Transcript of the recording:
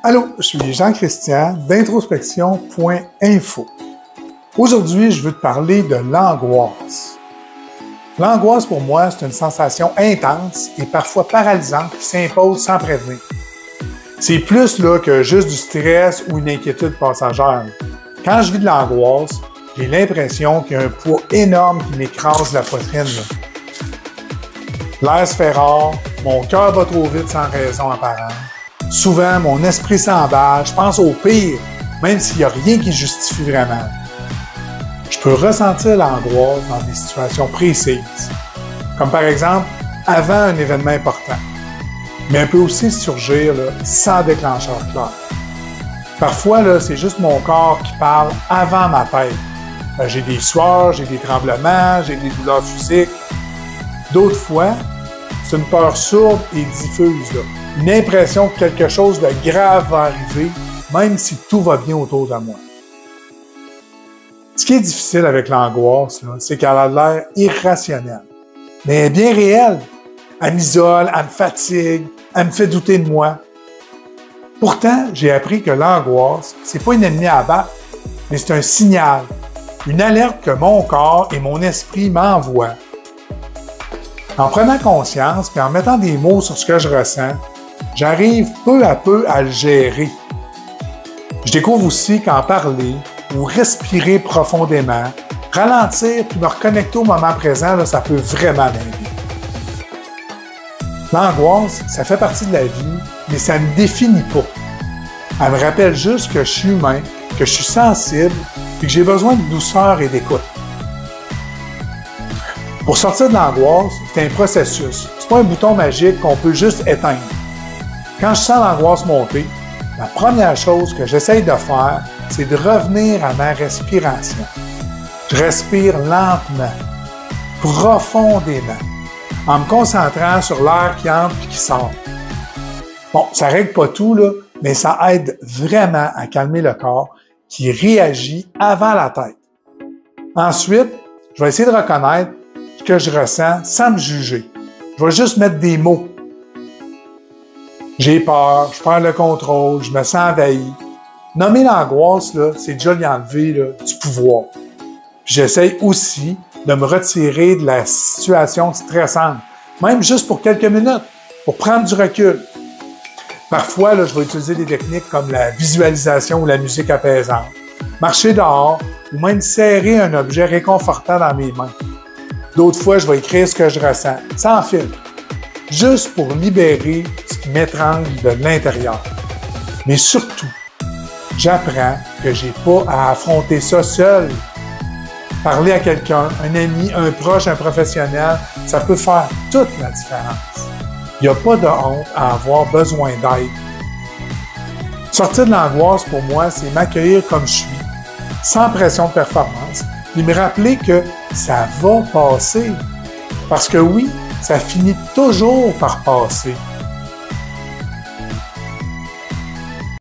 Allô, je suis Jean-Christian d'introspection.info. Aujourd'hui, je veux te parler de l'angoisse. L'angoisse, pour moi, c'est une sensation intense et parfois paralysante qui s'impose sans prévenir. C'est plus là, que juste du stress ou une inquiétude passagère. Quand je vis de l'angoisse, j'ai l'impression qu'il y a un poids énorme qui m'écrase la poitrine. L'air se fait rare, mon cœur va trop vite sans raison apparente. Souvent, mon esprit s'emballe, je pense au pire, même s'il n'y a rien qui justifie vraiment. Je peux ressentir l'angoisse dans des situations précises, comme par exemple avant un événement important, mais elle peut aussi surgir sans déclencheur clair. Parfois, c'est juste mon corps qui parle avant ma tête. J'ai des sueurs, j'ai des tremblements, j'ai des douleurs physiques. D'autres fois, c'est une peur sourde et diffuse. Une impression que quelque chose de grave va arriver, même si tout va bien autour de moi. Ce qui est difficile avec l'angoisse, c'est qu'elle a l'air irrationnelle. Mais elle est bien réelle. Elle m'isole, elle me fatigue, elle me fait douter de moi. Pourtant, j'ai appris que l'angoisse, c'est pas une ennemie à abattre, mais c'est un signal, une alerte que mon corps et mon esprit m'envoient. En prenant conscience et en mettant des mots sur ce que je ressens, j'arrive peu à peu à le gérer. Je découvre aussi qu'en parler ou respirer profondément, ralentir puis me reconnecter au moment présent, ça peut vraiment m'aider. L'angoisse, ça fait partie de la vie, mais ça ne me définit pas. Elle me rappelle juste que je suis humain, que je suis sensible et que j'ai besoin de douceur et d'écoute. Pour sortir de l'angoisse, c'est un processus. C'est pas un bouton magique qu'on peut juste éteindre. Quand je sens l'angoisse monter, la première chose que j'essaye de faire, c'est de revenir à ma respiration. Je respire lentement, profondément, en me concentrant sur l'air qui entre et qui sort. Bon, ça règle pas tout, mais ça aide vraiment à calmer le corps qui réagit avant la tête. Ensuite, je vais essayer de reconnaître ce que je ressens sans me juger. Je vais juste mettre des mots. J'ai peur, je perds le contrôle, je me sens envahi. Nommer l'angoisse, c'est déjà lui enlever du pouvoir. Puis j'essaye aussi de me retirer de la situation stressante, même juste pour quelques minutes, pour prendre du recul. Parfois, je vais utiliser des techniques comme la visualisation ou la musique apaisante, marcher dehors ou même serrer un objet réconfortant dans mes mains. D'autres fois, je vais écrire ce que je ressens, sans filtre, juste pour libérer ce qui m'étrangle de l'intérieur. Mais surtout, j'apprends que j'ai pas à affronter ça seul. Parler à quelqu'un, un ami, un proche, un professionnel, ça peut faire toute la différence. Il n'y a pas de honte à avoir besoin d'aide. Sortir de l'angoisse, pour moi, c'est m'accueillir comme je suis, sans pression de performance, et me rappeler que ça va passer. Parce que oui, ça finit toujours par passer.